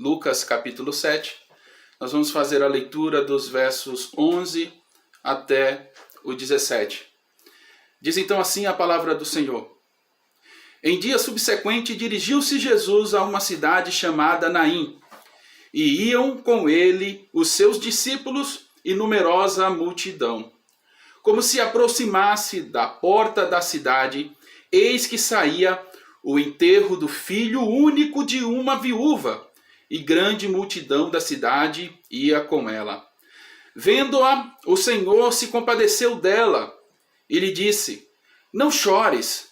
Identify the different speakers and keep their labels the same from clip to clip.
Speaker 1: Lucas capítulo 7. Nós vamos fazer a leitura dos versos 11 até o 17. Diz então assim a palavra do Senhor. Em dia subsequente dirigiu-se Jesus a uma cidade chamada Naim, e iam com ele os seus discípulos e numerosa multidão. Como se aproximasse da porta da cidade, eis que saía o enterro do filho único de uma viúva, e grande multidão da cidade ia com ela. Vendo-a, o Senhor se compadeceu dela e lhe disse: Não chores.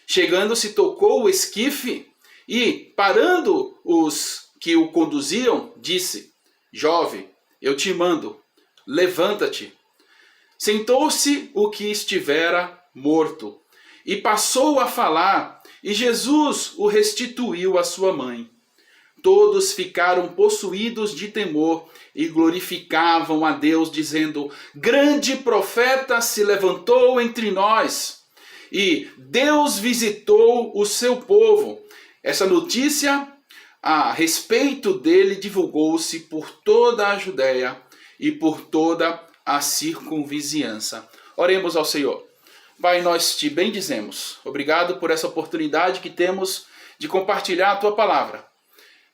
Speaker 1: Chegando-se, tocou o esquife e, parando os que o conduziam, disse: Jovem, eu te mando, levanta-te. Sentou-se o que estivera morto e passou a falar, e Jesus o restituiu à sua mãe. Todos ficaram possuídos de temor e glorificavam a Deus, dizendo: Grande profeta se levantou entre nós, e Deus visitou o seu povo. Essa notícia a respeito dele divulgou-se por toda a Judéia e por toda a circunvizinhança. Oremos ao Senhor. Pai, nós te bendizemos. Obrigado por essa oportunidade que temos de compartilhar a tua palavra.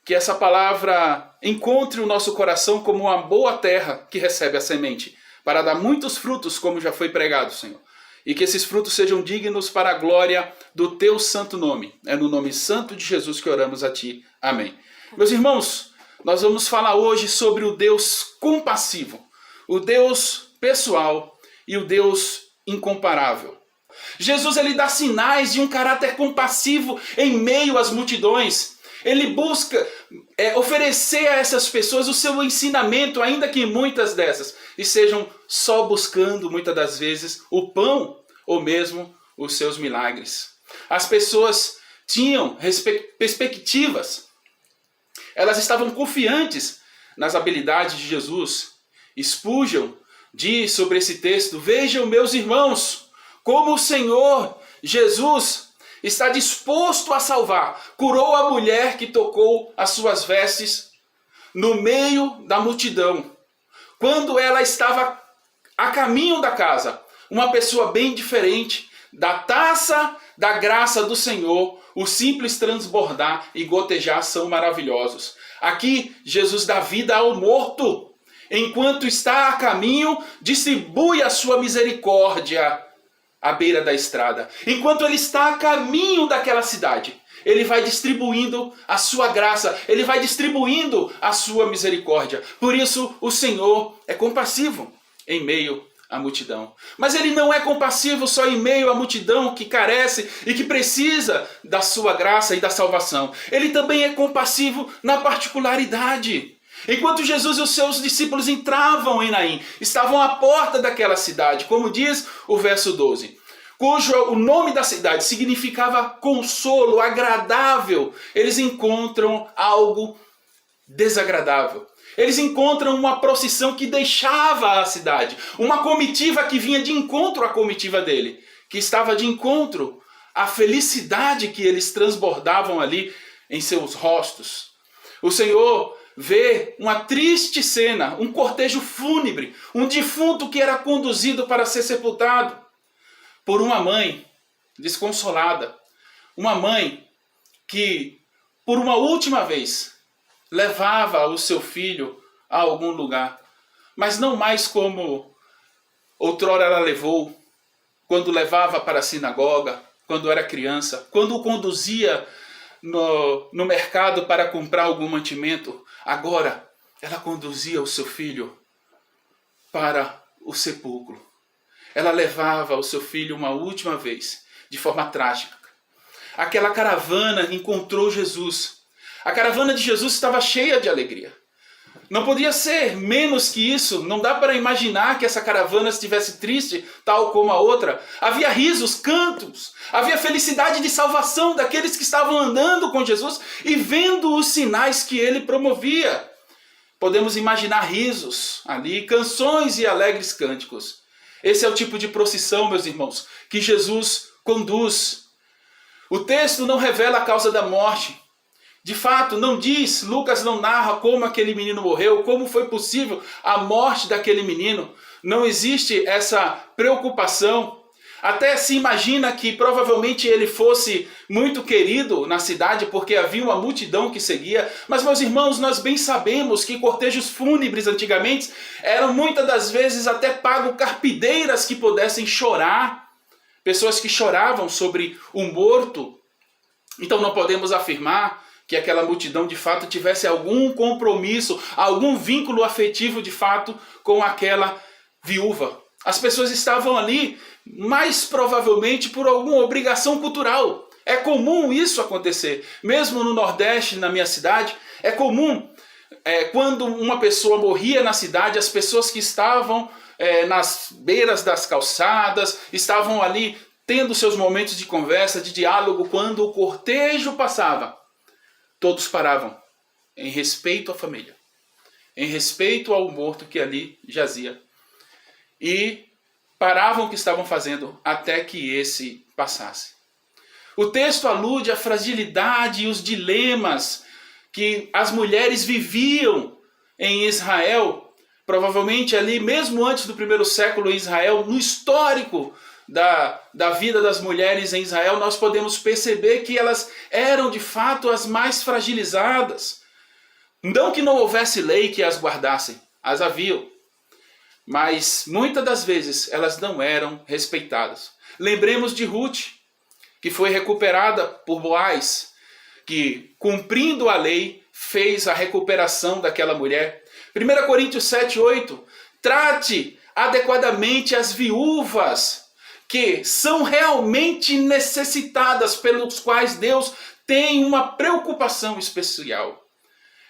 Speaker 1: Que essa palavra encontre o nosso coração como uma boa terra que recebe a semente, para dar muitos frutos, como já foi pregado, Senhor. E que esses frutos sejam dignos para a glória do teu santo nome. É no nome santo de Jesus que oramos a ti. Amém. Meus irmãos, nós vamos falar hoje sobre o Deus compassivo, o Deus pessoal e o Deus incomparável. Jesus ele dá sinais de um caráter compassivo em meio às multidões. Ele busca oferecer a essas pessoas o seu ensinamento, ainda que muitas dessas estejam só buscando, muitas das vezes, o pão ou mesmo os seus milagres. As pessoas tinham perspectivas, elas estavam confiantes nas habilidades de Jesus. Spurgeon diz sobre esse texto: Vejam, meus irmãos, como o Senhor Jesus está disposto a salvar. Curou a mulher que tocou as suas vestes no meio da multidão, quando ela estava a caminho da casa. Uma pessoa bem diferente. Da taça da graça do Senhor, o simples transbordar e gotejar são maravilhosos. Aqui, Jesus dá vida ao morto. Enquanto está a caminho, distribui a sua misericórdia à beira da estrada. Enquanto ele está a caminho daquela cidade, ele vai distribuindo a sua graça, ele vai distribuindo a sua misericórdia. Por isso o Senhor é compassivo em meio à multidão. Mas ele não é compassivo só em meio à multidão que carece e que precisa da sua graça e da salvação. Ele também é compassivo na particularidade. Enquanto Jesus e os seus discípulos entravam em Naim, estavam à porta daquela cidade, como diz o verso 12, cujo o nome da cidade significava consolo, agradável. Eles encontram algo desagradável. Eles encontram uma procissão que deixava a cidade, uma comitiva que vinha de encontro à comitiva dele, que estava de encontro à felicidade que eles transbordavam ali em seus rostos. O Senhor vê uma triste cena, um cortejo fúnebre, um defunto que era conduzido para ser sepultado por uma mãe desconsolada, uma mãe que, por uma última vez, levava o seu filho a algum lugar, mas não mais como outrora ela levou, quando levava para a sinagoga, quando era criança, quando o conduzia no mercado para comprar algum mantimento. Agora, ela conduzia o seu filho para o sepulcro. Ela levava o seu filho uma última vez, de forma trágica. Aquela caravana encontrou Jesus. A caravana de Jesus estava cheia de alegria. Não podia ser menos que isso. Não dá para imaginar que essa caravana estivesse triste, tal como a outra. Havia risos, cantos, havia felicidade de salvação daqueles que estavam andando com Jesus e vendo os sinais que ele promovia. Podemos imaginar risos ali, canções e alegres cânticos. Esse é o tipo de procissão, meus irmãos, que Jesus conduz. O texto não revela a causa da morte. De fato, não diz, Lucas não narra como aquele menino morreu, como foi possível a morte daquele menino. Não existe essa preocupação. Até se imagina que provavelmente ele fosse muito querido na cidade, porque havia uma multidão que seguia. Mas, meus irmãos, nós bem sabemos que cortejos fúnebres antigamente eram muitas das vezes até pago carpideiras que pudessem chorar. Pessoas que choravam sobre o morto. Então não podemos afirmar que aquela multidão de fato tivesse algum compromisso, algum vínculo afetivo de fato com aquela viúva. As pessoas estavam ali, mais provavelmente por alguma obrigação cultural. É comum isso acontecer. Mesmo no Nordeste, na minha cidade, é comum, quando uma pessoa morria na cidade, as pessoas que estavam nas beiras das calçadas, estavam ali tendo seus momentos de conversa, de diálogo, quando o cortejo passava. Todos paravam, em respeito à família, em respeito ao morto que ali jazia. E paravam o que estavam fazendo até que esse passasse. O texto alude à fragilidade e os dilemas que as mulheres viviam em Israel, provavelmente ali, mesmo antes do primeiro século em Israel, no histórico da vida das mulheres em Israel, nós podemos perceber que elas eram de fato as mais fragilizadas. Não que não houvesse lei que as guardasse, as haviam. Mas muitas das vezes elas não eram respeitadas. Lembremos de Ruth, que foi recuperada por Boaz, que cumprindo a lei fez a recuperação daquela mulher. 1 Coríntios 7:8, trate adequadamente as viúvas que são realmente necessitadas, pelos quais Deus tem uma preocupação especial.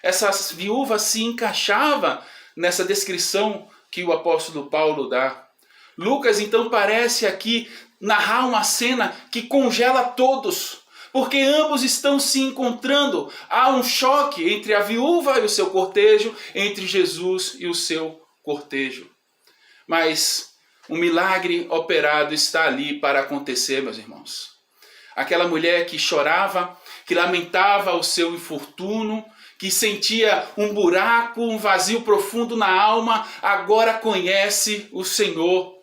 Speaker 1: Essas viúvas se encaixavam nessa descrição que o apóstolo Paulo dá. Lucas então parece aqui narrar uma cena que congela todos, porque ambos estão se encontrando. Há um choque entre a viúva e o seu cortejo, entre Jesus e o seu cortejo. Mas um milagre operado está ali para acontecer, meus irmãos. Aquela mulher que chorava, que lamentava o seu infortúnio, que sentia um buraco, um vazio profundo na alma, agora conhece o Senhor.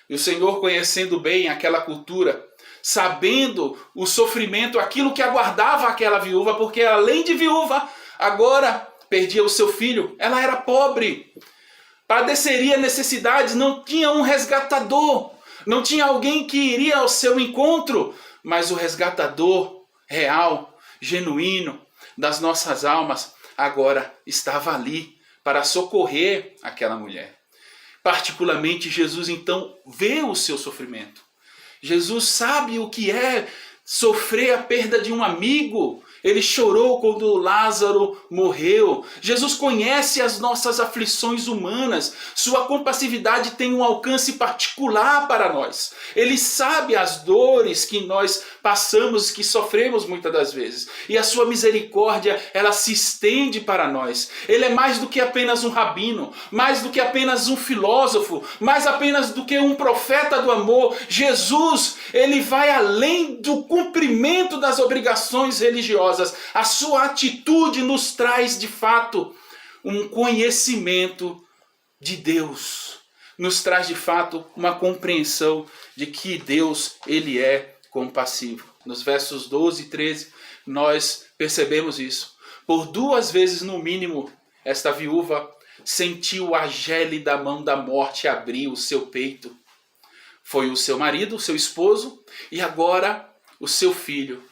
Speaker 1: E o Senhor, conhecendo bem aquela cultura, sabendo o sofrimento, aquilo que aguardava aquela viúva, porque além de viúva, agora perdia o seu filho. Ela era pobre, padeceria necessidades, não tinha um resgatador, não tinha alguém que iria ao seu encontro, mas o resgatador real, genuíno, das nossas almas, agora estava ali para socorrer aquela mulher. Particularmente, Jesus então vê o seu sofrimento. Jesus sabe o que é sofrer a perda de um amigo. Ele chorou quando Lázaro morreu. Jesus conhece as nossas aflições humanas. Sua compassividade tem um alcance particular para nós. Ele sabe as dores que nós passamos, que sofremos muitas das vezes. E a sua misericórdia, ela se estende para nós. Ele é mais do que apenas um rabino, mais do que apenas um filósofo, mais apenas do que um profeta do amor. Jesus, ele vai além do cumprimento das obrigações religiosas. A sua atitude nos traz, de fato, um conhecimento de Deus. Nos traz, de fato, uma compreensão de que Deus, ele é compassivo. Nos versos 12 e 13, nós percebemos isso. Por 2 vezes, no mínimo, esta viúva sentiu a gélida mão da morte abrir o seu peito. Foi o seu marido, o seu esposo, e agora o seu filho.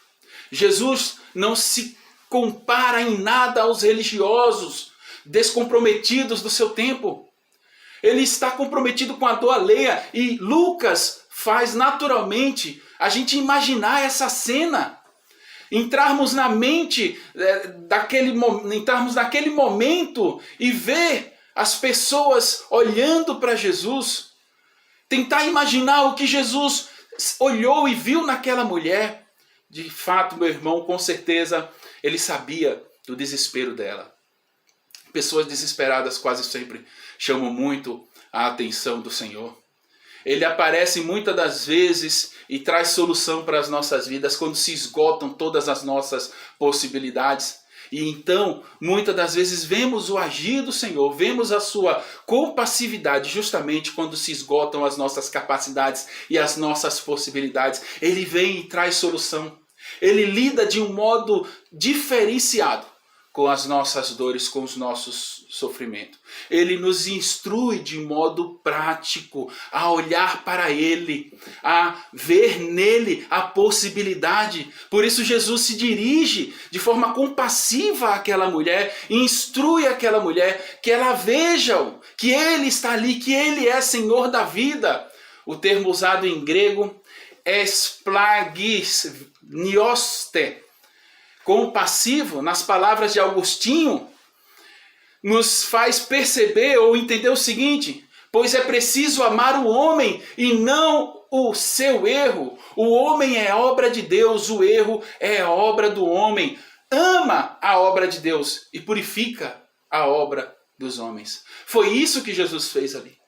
Speaker 1: Jesus não se compara em nada aos religiosos descomprometidos do seu tempo. Ele está comprometido com a dor alheia, e Lucas faz naturalmente a gente imaginar essa cena. Entrarmos na mente entrarmos naquele momento e ver as pessoas olhando para Jesus. Tentar imaginar o que Jesus olhou e viu naquela mulher. De fato, meu irmão, com certeza, ele sabia do desespero dela. Pessoas desesperadas quase sempre chamam muito a atenção do Senhor. Ele aparece muitas das vezes e traz solução para as nossas vidas quando se esgotam todas as nossas possibilidades. E então, muitas das vezes, vemos o agir do Senhor, vemos a sua compassividade justamente quando se esgotam as nossas capacidades e as nossas possibilidades. Ele vem e traz solução. Ele lida de um modo diferenciado com as nossas dores, com os nossos sofrimentos. Ele nos instrui de modo prático a olhar para Ele, a ver nele a possibilidade. Por isso Jesus se dirige de forma compassiva àquela mulher, instrui aquela mulher que ela veja que Ele está ali, que Ele é Senhor da vida. O termo usado em grego é esplagis, nioste, compassivo, nas palavras de Agostinho, nos faz perceber ou entender o seguinte: pois é preciso amar o homem e não o seu erro. O homem é obra de Deus, o erro é obra do homem. Ama a obra de Deus e purifica a obra dos homens. Foi isso que Jesus fez ali.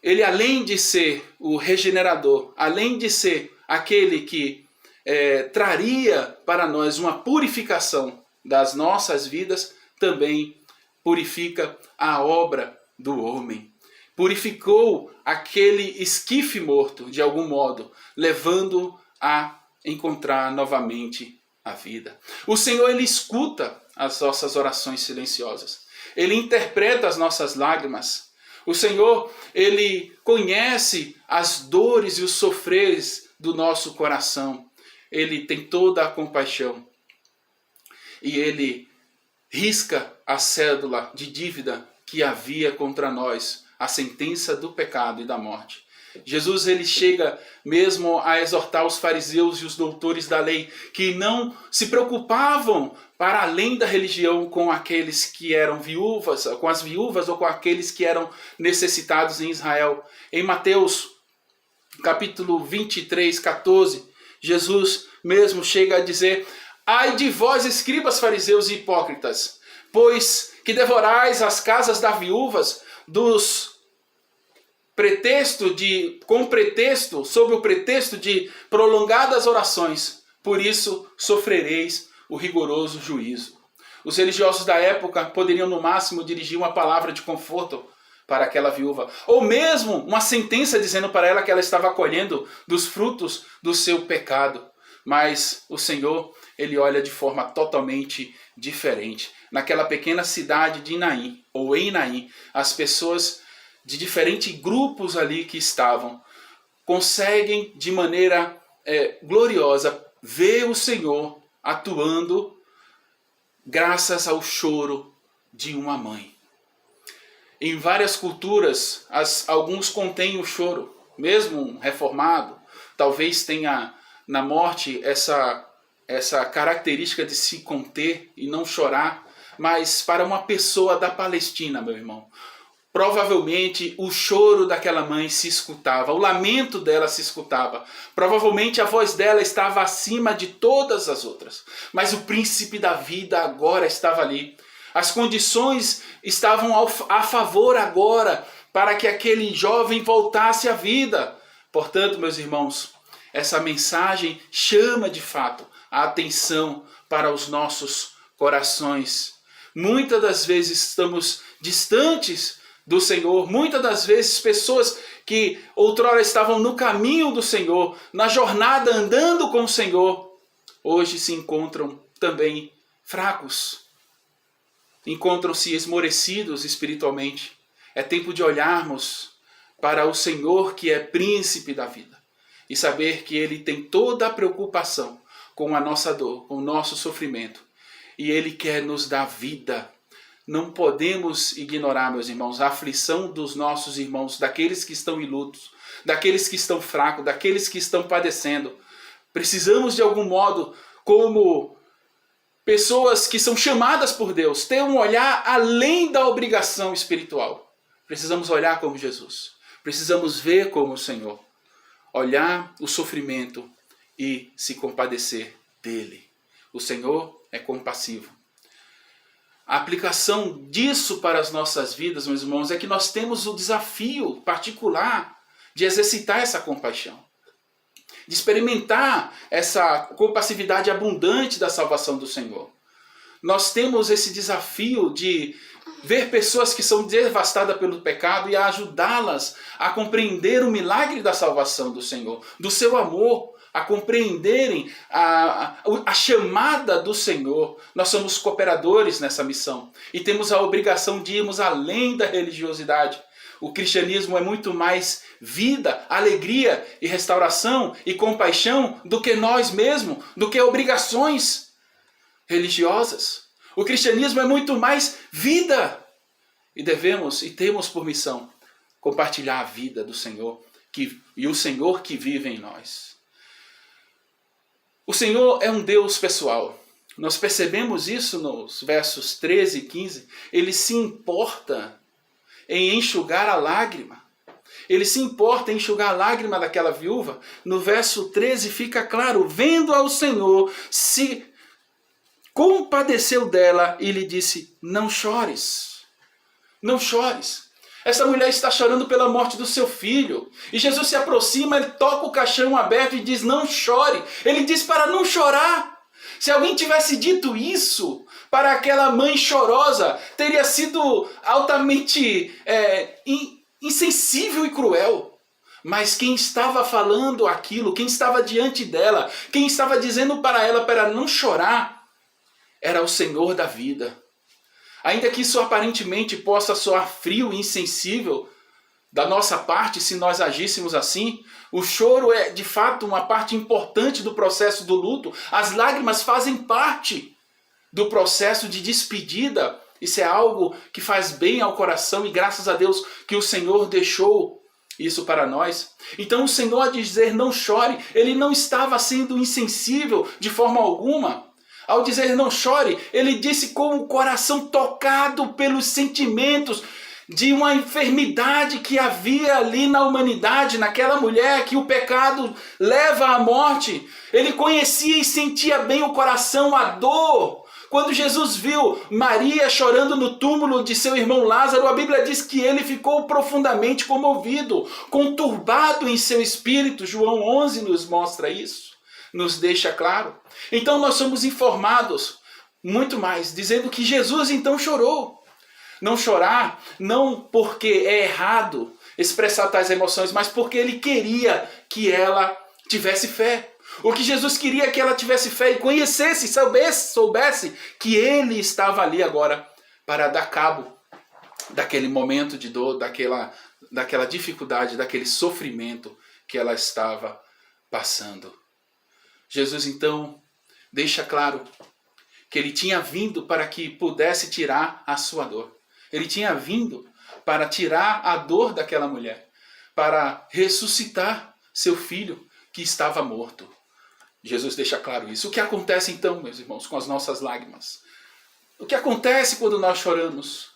Speaker 1: Ele, além de ser o regenerador, além de ser aquele que traria para nós uma purificação das nossas vidas, também purifica a obra do homem. Purificou aquele esquife morto, de algum modo, levando a encontrar novamente a vida. O Senhor, Ele escuta as nossas orações silenciosas. Ele interpreta as nossas lágrimas. O Senhor, Ele conhece as dores e os sofreres do nosso coração. Ele tem toda a compaixão e Ele risca a cédula de dívida que havia contra nós, a sentença do pecado e da morte. Jesus, ele chega mesmo a exortar os fariseus e os doutores da lei que não se preocupavam para além da religião com aqueles que eram viúvas, com as viúvas ou com aqueles que eram necessitados em Israel. Em Mateus capítulo 23, 14, Jesus mesmo chega a dizer: ai de vós, escribas, fariseus e hipócritas, pois que devorais as casas das viúvas sob o pretexto de prolongadas orações, por isso sofrereis o rigoroso juízo. Os religiosos da época poderiam no máximo dirigir uma palavra de conforto para aquela viúva, ou mesmo uma sentença dizendo para ela que ela estava colhendo dos frutos do seu pecado. Mas o Senhor, Ele olha de forma totalmente diferente. Naquela pequena cidade de Naim, ou em Naim, as pessoas de diferentes grupos ali que estavam, conseguem de maneira gloriosa ver o Senhor atuando graças ao choro de uma mãe. Em várias culturas, alguns contêm o choro, mesmo um reformado, talvez tenha na morte essa característica de se conter e não chorar, mas para uma pessoa da Palestina, meu irmão, provavelmente o choro daquela mãe se escutava, o lamento dela se escutava, provavelmente a voz dela estava acima de todas as outras, mas o príncipe da vida agora estava ali. As condições estavam a favor agora para que aquele jovem voltasse à vida. Portanto, meus irmãos, essa mensagem chama de fato a atenção para os nossos corações. Muitas das vezes estamos distantes do Senhor, muitas das vezes pessoas que outrora estavam no caminho do Senhor, na jornada andando com o Senhor, hoje se encontram também fracos, encontram-se esmorecidos espiritualmente. É tempo de olharmos para o Senhor, que é príncipe da vida, e saber que Ele tem toda a preocupação com a nossa dor, com o nosso sofrimento, e Ele quer nos dar vida. Não podemos ignorar, meus irmãos, a aflição dos nossos irmãos, daqueles que estão em luto, daqueles que estão fracos, daqueles que estão padecendo. Precisamos, de algum modo, como pessoas que são chamadas por Deus, ter um olhar além da obrigação espiritual. Precisamos olhar como Jesus. Precisamos ver como o Senhor. Olhar o sofrimento e se compadecer dele. O Senhor é compassivo. A aplicação disso para as nossas vidas, meus irmãos, é que nós temos o desafio particular de exercitar essa compaixão, de experimentar essa compassividade abundante da salvação do Senhor. nós temos esse desafio de ver pessoas que são devastadas pelo pecado e ajudá-las a compreender o milagre da salvação do Senhor, do seu amor, a compreenderem a chamada do Senhor. Nós somos cooperadores nessa missão e temos a obrigação de irmos além da religiosidade. O cristianismo é muito mais vida, alegria e restauração e compaixão do que nós mesmos, do que obrigações religiosas. O cristianismo é muito mais vida. E devemos e temos por missão compartilhar a vida do Senhor e o Senhor que vive em nós. O Senhor é um Deus pessoal. Nós percebemos isso nos versos 13 e 15. Ele se importa em enxugar a lágrima. Ele se importa em enxugar a lágrima daquela viúva. No verso 13 fica claro: vendo ao Senhor, se compadeceu dela e lhe disse: não chores, não chores. Essa mulher está chorando pela morte do seu filho. E Jesus se aproxima, ele toca o caixão aberto e diz: não chore. Ele diz para não chorar. Se alguém tivesse dito isso para aquela mãe chorosa, teria sido altamente insensível e cruel. Mas quem estava falando aquilo, quem estava diante dela, quem estava dizendo para ela para não chorar, era o Senhor da vida. Ainda que isso aparentemente possa soar frio e insensível da nossa parte, se nós agíssemos assim, o choro é de fato uma parte importante do processo do luto. As lágrimas fazem parte do processo de despedida. Isso é algo que faz bem ao coração e graças a Deus que o Senhor deixou isso para nós. Então o Senhor, a dizer não chore, ele não estava sendo insensível de forma alguma. Ao dizer não chore, ele disse com o coração tocado pelos sentimentos de uma enfermidade que havia ali na humanidade, naquela mulher que o pecado leva à morte. Ele conhecia e sentia bem o coração, a dor. Quando Jesus viu Maria chorando no túmulo de seu irmão Lázaro, a Bíblia diz que ele ficou profundamente comovido, conturbado em seu espírito. João 11 nos mostra isso, nos deixa claro. Então nós somos informados muito mais, dizendo que Jesus então chorou. Não chorar, não porque é errado expressar tais emoções, mas porque ele queria que ela tivesse fé. O que Jesus queria é que ela tivesse fé e conhecesse, soubesse que ele estava ali agora para dar cabo daquele momento de dor, daquela dificuldade, daquele sofrimento que ela estava passando. Jesus então deixa claro que ele tinha vindo para que pudesse tirar a sua dor. Ele tinha vindo para tirar a dor daquela mulher, para ressuscitar seu filho que estava morto. Jesus deixa claro isso. O que acontece então, meus irmãos, com as nossas lágrimas? O que acontece quando nós choramos?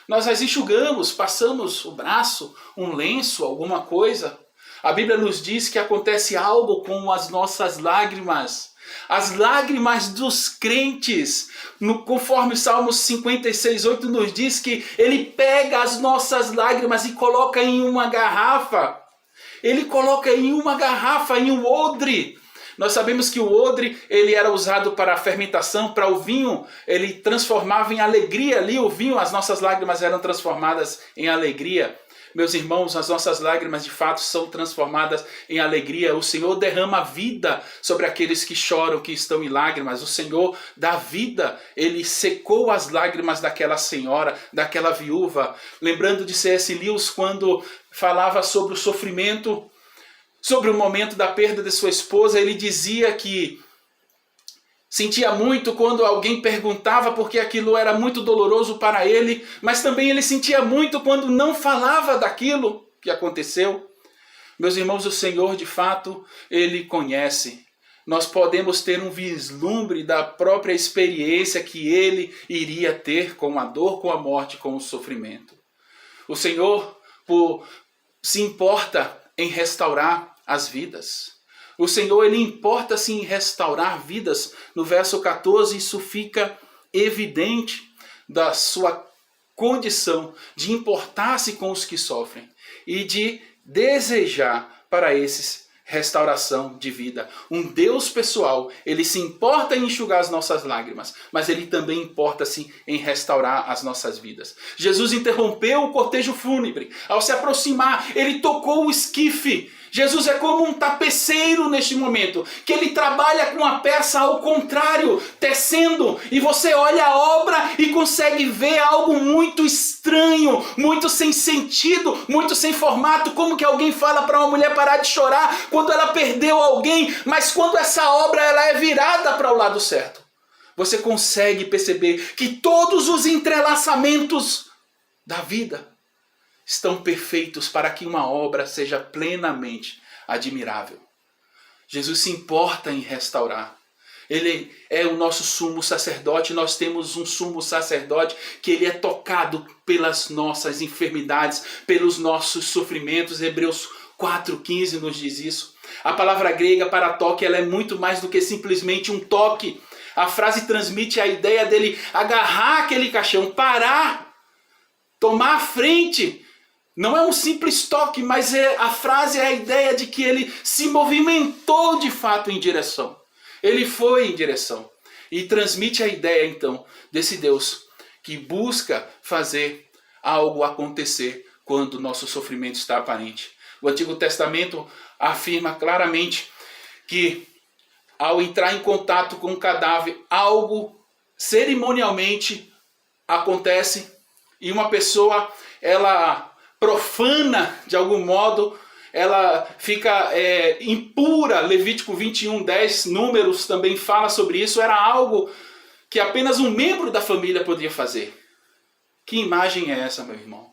Speaker 1: Nós as enxugamos, passamos o braço, um lenço, alguma coisa. A Bíblia nos diz que acontece algo com as nossas lágrimas. As lágrimas dos crentes, conforme o Salmo 56:8 nos diz que ele pega as nossas lágrimas e coloca em uma garrafa. Ele coloca em uma garrafa, em um odre. Nós sabemos que o odre ele era usado para a fermentação, para o vinho. Ele transformava em alegria ali o vinho. As nossas lágrimas eram transformadas em alegria. Meus irmãos, as nossas lágrimas de fato são transformadas em alegria. O Senhor derrama vida sobre aqueles que choram, que estão em lágrimas. O Senhor dá vida. Ele secou as lágrimas daquela senhora, daquela viúva. Lembrando de C.S. Lewis quando falava sobre o sofrimento, sobre o momento da perda de sua esposa, ele dizia que sentia muito quando alguém perguntava porque aquilo era muito doloroso para ele, mas também ele sentia muito quando não falava daquilo que aconteceu. Meus irmãos, o Senhor de fato, ele conhece. Nós podemos ter um vislumbre da própria experiência que ele iria ter com a dor, com a morte, com o sofrimento. O Senhor se importa em restaurar as vidas. O Senhor, ele importa-se em restaurar vidas. No verso 14, isso fica evidente da sua condição de importar-se com os que sofrem e de desejar para esses restauração de vida. Um Deus pessoal, ele se importa em enxugar as nossas lágrimas, mas ele também importa-se em restaurar as nossas vidas. Jesus interrompeu o cortejo fúnebre. Ao se aproximar, ele tocou o esquife. Jesus é como um tapeceiro neste momento, que ele trabalha com a peça ao contrário, tecendo, e você olha a obra e consegue ver algo muito estranho, muito sem sentido, muito sem formato. Como que alguém fala para uma mulher parar de chorar quando ela perdeu alguém, mas quando essa obra ela é virada para o lado certo? Você consegue perceber que todos os entrelaçamentos da vida estão perfeitos para que uma obra seja plenamente admirável. Jesus se importa em restaurar. Ele é o nosso sumo sacerdote. Nós temos um sumo sacerdote que ele é tocado pelas nossas enfermidades, pelos nossos sofrimentos. Hebreus 4,15 nos diz isso. A palavra grega para toque ela é muito mais do que simplesmente um toque. A frase transmite a ideia dele agarrar aquele caixão, parar, tomar a frente. Não é um simples toque, mas a frase é a ideia de que ele se movimentou de fato em direção. Ele foi em direção. E transmite a ideia, então, desse Deus que busca fazer algo acontecer quando o nosso sofrimento está aparente. O Antigo Testamento afirma claramente que ao entrar em contato com o cadáver, algo cerimonialmente acontece e uma pessoa, ela profana de algum modo, ela fica impura. Levítico 21:10, Números também fala sobre isso. Era algo que apenas um membro da família podia fazer. Que imagem é essa, meu irmão?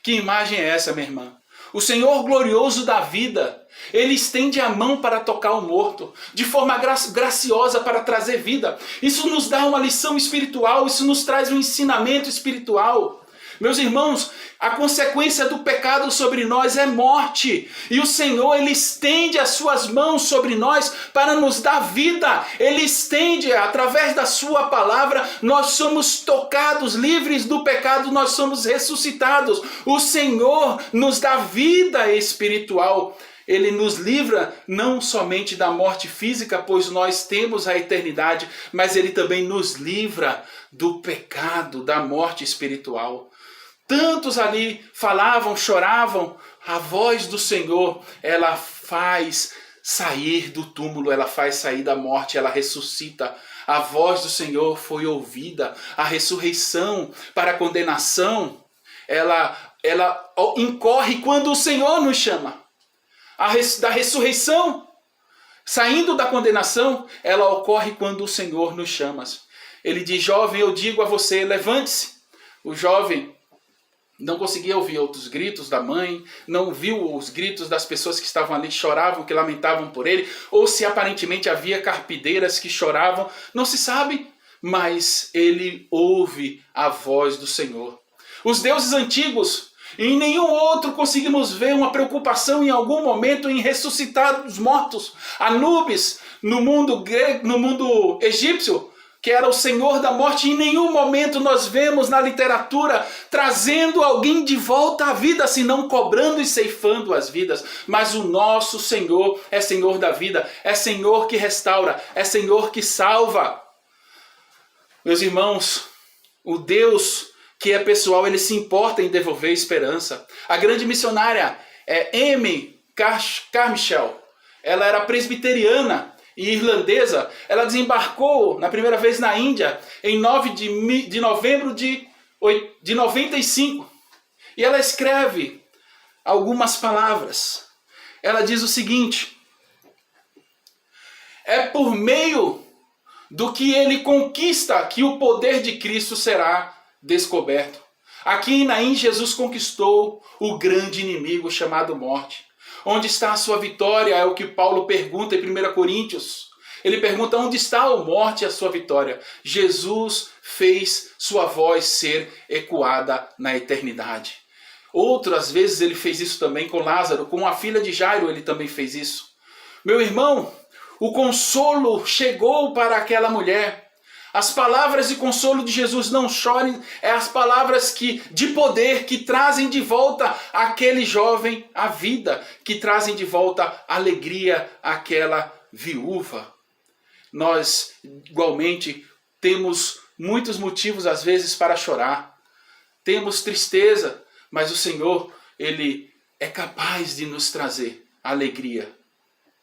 Speaker 1: Que imagem é essa, minha irmã? O Senhor glorioso da vida, ele estende a mão para tocar o morto, de forma graciosa para trazer vida. Isso nos dá uma lição espiritual, isso nos traz um ensinamento espiritual. Meus irmãos, a consequência do pecado sobre nós é morte. E o Senhor, ele estende as suas mãos sobre nós para nos dar vida. Ele estende, através da sua palavra, nós somos tocados, livres do pecado, nós somos ressuscitados. O Senhor nos dá vida espiritual. Ele nos livra não somente da morte física, pois nós temos a eternidade, mas ele também nos livra do pecado, da morte espiritual. Tantos ali falavam, choravam, a voz do Senhor, ela faz sair do túmulo, ela faz sair da morte, ela ressuscita. A voz do Senhor foi ouvida, a ressurreição para a condenação, ela incorre quando o Senhor nos chama. Da ressurreição, saindo da condenação, ela ocorre quando o Senhor nos chama. Ele diz: jovem, eu digo a você, levante-se. O jovem não conseguia ouvir outros gritos da mãe, não viu os gritos das pessoas que estavam ali, choravam, que lamentavam por ele, ou se aparentemente havia carpideiras que choravam, não se sabe, mas ele ouve a voz do Senhor. Os deuses antigos, em nenhum outro conseguimos ver uma preocupação em algum momento em ressuscitar os mortos. Anubis, no mundo grego, no mundo egípcio, que era o senhor da morte, em nenhum momento nós vemos na literatura trazendo alguém de volta à vida, senão cobrando e ceifando as vidas. Mas o nosso Senhor é Senhor da vida, é Senhor que restaura, é Senhor que salva. Meus irmãos, o Deus que é pessoal, ele se importa em devolver esperança. A grande missionária Amy Carmichael, ela era presbiteriana e irlandesa. Ela desembarcou na primeira vez na Índia em 9 de novembro de 95. E ela escreve algumas palavras. Ela diz o seguinte: é por meio do que ele conquista que o poder de Cristo será descoberto. Aqui na Índia, Jesus conquistou o grande inimigo chamado morte. Onde está a sua vitória? É o que Paulo pergunta em 1 Coríntios. Ele pergunta: onde está a morte e a sua vitória? Jesus fez sua voz ser ecoada na eternidade. Outras vezes ele fez isso também com Lázaro, com a filha de Jairo ele também fez isso. Meu irmão, o consolo chegou para aquela mulher. As palavras de consolo de Jesus, não chorem, é as palavras de poder que trazem de volta aquele jovem à vida, que trazem de volta alegria àquela viúva. Nós, igualmente, temos muitos motivos às vezes para chorar. Temos tristeza, mas o Senhor, Ele é capaz de nos trazer alegria.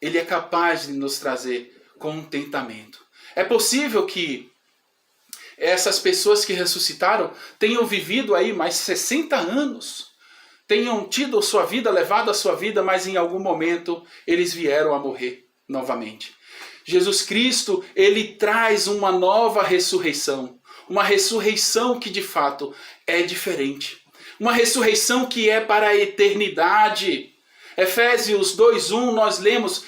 Speaker 1: Ele é capaz de nos trazer contentamento. É possível que essas pessoas que ressuscitaram tenham vivido aí mais 60 anos, tenham tido sua vida, levado a sua vida, mas em algum momento eles vieram a morrer novamente. Jesus Cristo, Ele traz uma nova ressurreição, uma ressurreição que de fato é diferente, uma ressurreição que é para a eternidade. Efésios 2:1 nós lemos: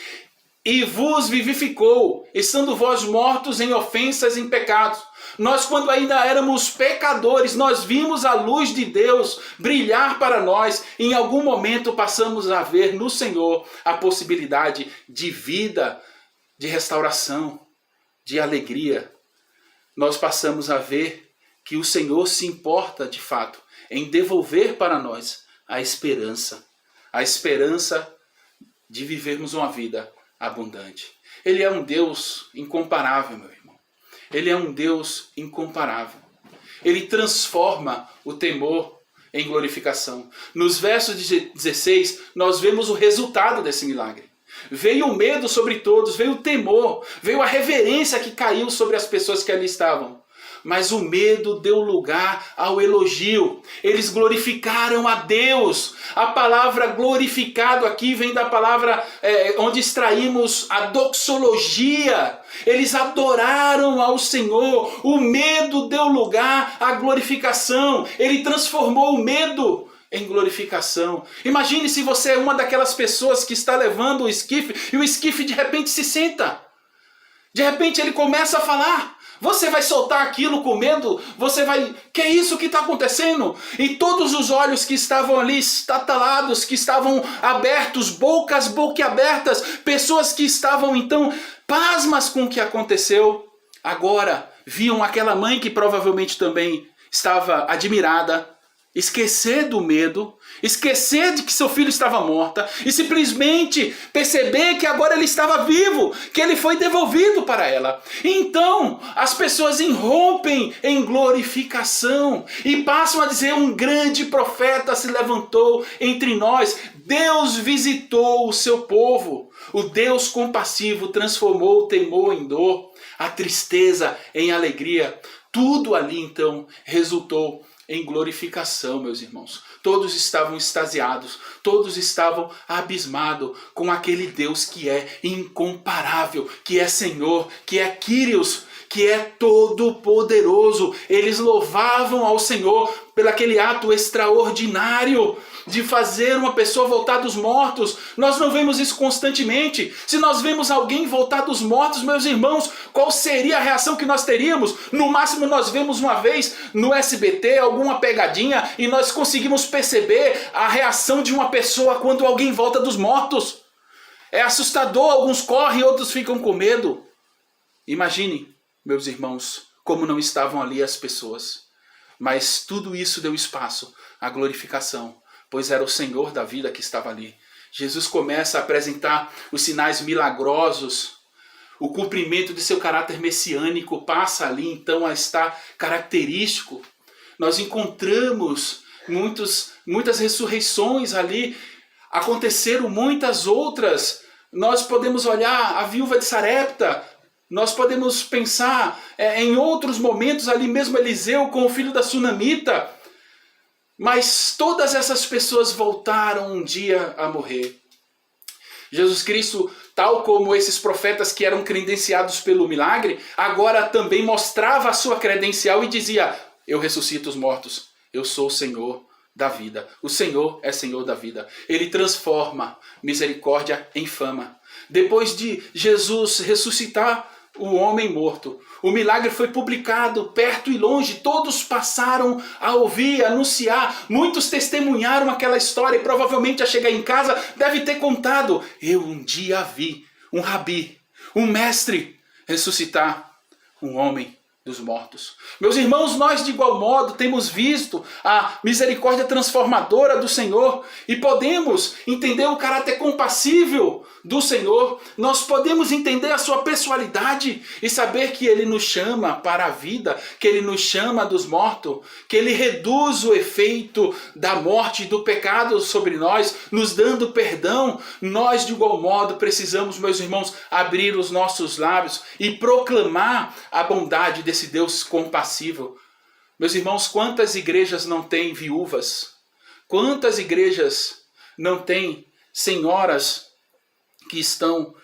Speaker 1: e vos vivificou, estando vós mortos em ofensas e em pecados. Nós, quando ainda éramos pecadores, nós vimos a luz de Deus brilhar para nós. Em algum momento passamos a ver no Senhor a possibilidade de vida, de restauração, de alegria. Nós passamos a ver que o Senhor se importa de fato em devolver para nós a esperança de vivermos uma vida abundante. Ele é um Deus incomparável, meu irmão. Ele é um Deus incomparável. Ele transforma o temor em glorificação. Nos versos 16, nós vemos o resultado desse milagre. Veio o medo sobre todos, veio o temor, veio a reverência que caiu sobre as pessoas que ali estavam. Mas o medo deu lugar ao elogio. Eles glorificaram a Deus. A palavra glorificado aqui vem da palavra onde extraímos a doxologia. Eles adoraram ao Senhor. O medo deu lugar à glorificação. Ele transformou o medo em glorificação. Imagine se você é uma daquelas pessoas que está levando o esquife e o esquife de repente se senta. De repente ele começa a falar. Você vai soltar aquilo com medo? Você vai... Que é isso que está acontecendo? E todos os olhos que estavam ali estatalados, que estavam abertos, bocas boquiabertas, pessoas que estavam então pasmas com o que aconteceu, agora viam aquela mãe que provavelmente também estava admirada, esquecer do medo, esquecer de que seu filho estava morto e simplesmente perceber que agora ele estava vivo, que ele foi devolvido para ela. Então as pessoas irrompem em glorificação e passam a dizer: um grande profeta se levantou entre nós. Deus visitou o seu povo. O Deus compassivo transformou o temor em dor, a tristeza em alegria. Tudo ali então resultou em glorificação, meus irmãos. Todos estavam extasiados, todos estavam abismados com aquele Deus que é incomparável, que é Senhor, que é Kyrios, que é todo-poderoso. Eles louvavam ao Senhor pelo aquele ato extraordinário de fazer uma pessoa voltar dos mortos. Nós não vemos isso constantemente. Se nós vemos alguém voltar dos mortos, meus irmãos, qual seria a reação que nós teríamos? No máximo nós vemos uma vez no SBT alguma pegadinha e nós conseguimos perceber a reação de uma pessoa quando alguém volta dos mortos. É assustador, alguns correm, outros ficam com medo. Imagine, meus irmãos, como não estavam ali as pessoas. Mas tudo isso deu espaço à glorificação, pois era o Senhor da vida que estava ali. Jesus começa a apresentar os sinais milagrosos. O cumprimento de seu caráter messiânico passa ali então a estar característico. Nós encontramos muitas ressurreições ali. Aconteceram muitas outras. Nós podemos olhar a viúva de Sarepta. Nós podemos pensar em outros momentos ali mesmo Eliseu com o filho da Sunamita. Mas todas essas pessoas voltaram um dia a morrer. Jesus Cristo, tal como esses profetas que eram credenciados pelo milagre, agora também mostrava a sua credencial e dizia: eu ressuscito os mortos, eu sou o Senhor da vida. O Senhor é Senhor da vida. Ele transforma misericórdia em fama. Depois de Jesus ressuscitar o homem morto, o milagre foi publicado perto e longe, todos passaram a ouvir, a anunciar, muitos testemunharam aquela história e provavelmente a chegar em casa deve ter contado: eu um dia vi um rabi, um mestre ressuscitar um homem dos mortos. Meus irmãos, nós de igual modo temos visto a misericórdia transformadora do Senhor e podemos entender o caráter compassível do Senhor. Nós podemos entender a sua pessoalidade e saber que Ele nos chama para a vida, que Ele nos chama dos mortos, que Ele reduz o efeito da morte e do pecado sobre nós, nos dando perdão. Nós de igual modo precisamos, meus irmãos, abrir os nossos lábios e proclamar a bondade desse Deus compassível. Meus irmãos, quantas igrejas não têm viúvas? Quantas igrejas não têm senhoras que estão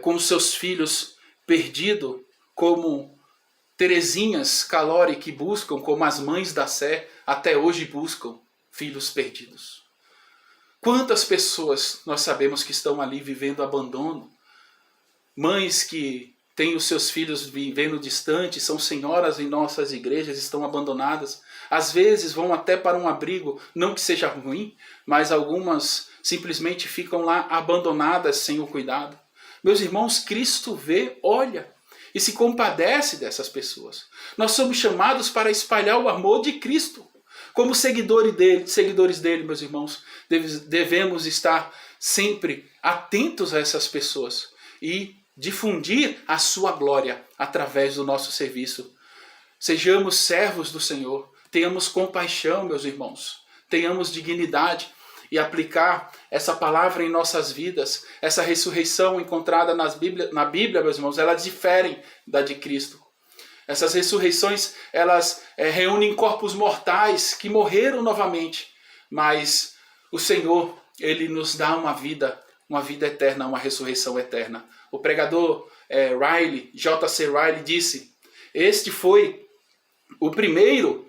Speaker 1: com os seus filhos perdidos, como Terezinhas Calori, que buscam, como as mães da Sé, até hoje buscam filhos perdidos? Quantas pessoas nós sabemos que estão ali vivendo abandono? Mães que têm os seus filhos vivendo distante, são senhoras em nossas igrejas, estão abandonadas. Às vezes vão até para um abrigo, não que seja ruim, mas algumas simplesmente ficam lá abandonadas sem o cuidado. Meus irmãos, Cristo vê, olha e se compadece dessas pessoas. Nós somos chamados para espalhar o amor de Cristo. Como seguidores dele, meus irmãos, devemos estar sempre atentos a essas pessoas e difundir a sua glória através do nosso serviço. Sejamos servos do Senhor, tenhamos compaixão, meus irmãos, tenhamos dignidade e aplicar essa palavra em nossas vidas. Essa ressurreição encontrada na Bíblia, meus irmãos, elas diferem da de Cristo. Essas ressurreições, elas reúnem corpos mortais que morreram novamente, mas o Senhor, Ele nos dá uma vida eterna, uma ressurreição eterna. O pregador J.C. Riley disse: este foi o primeiro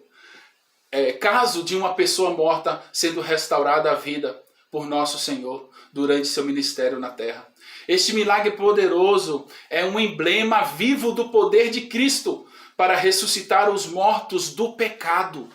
Speaker 1: caso de uma pessoa morta sendo restaurada à vida por nosso Senhor durante seu ministério na terra. Este milagre poderoso é um emblema vivo do poder de Cristo para ressuscitar os mortos do pecado.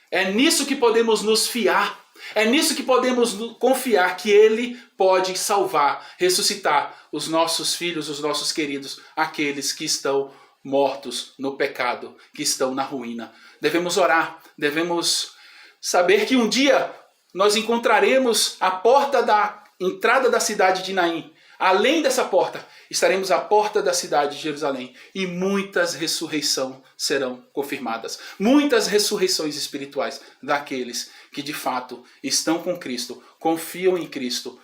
Speaker 1: É nisso que podemos nos fiar. É nisso que podemos confiar, que Ele pode salvar, ressuscitar os nossos filhos, os nossos queridos, aqueles que estão mortos no pecado, que estão na ruína. Devemos orar, devemos saber que um dia nós encontraremos a porta da entrada da cidade de Naim. Além dessa porta, estaremos à porta da cidade de Jerusalém e muitas ressurreições serão confirmadas. Muitas ressurreições espirituais daqueles que de fato estão com Cristo, confiam em Cristo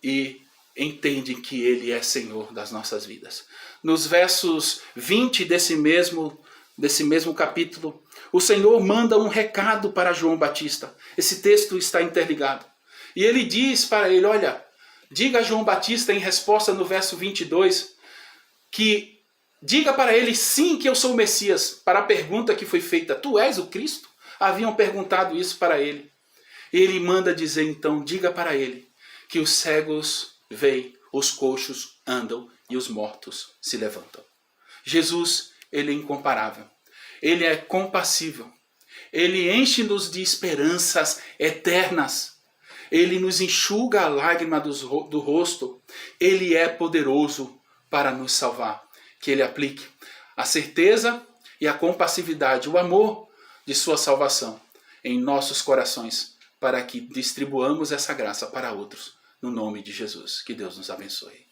Speaker 1: e entendem que Ele é Senhor das nossas vidas. Nos versos 20 desse mesmo capítulo, o Senhor manda um recado para João Batista. Esse texto está interligado. E ele diz para ele, olha, diga a João Batista em resposta no verso 22, que diga para ele sim que eu sou o Messias, para a pergunta que foi feita, tu és o Cristo? Haviam perguntado isso para ele. Ele manda dizer então, diga para ele que os cegos veem, os coxos andam e os mortos se levantam. Jesus, Ele é incomparável. Ele é compassível. Ele enche-nos de esperanças eternas. Ele nos enxuga a lágrima do rosto. Ele é poderoso para nos salvar. Que Ele aplique a certeza e a compassividade, o amor de sua salvação em nossos corações, para que distribuamos essa graça para outros. No nome de Jesus. Que Deus nos abençoe.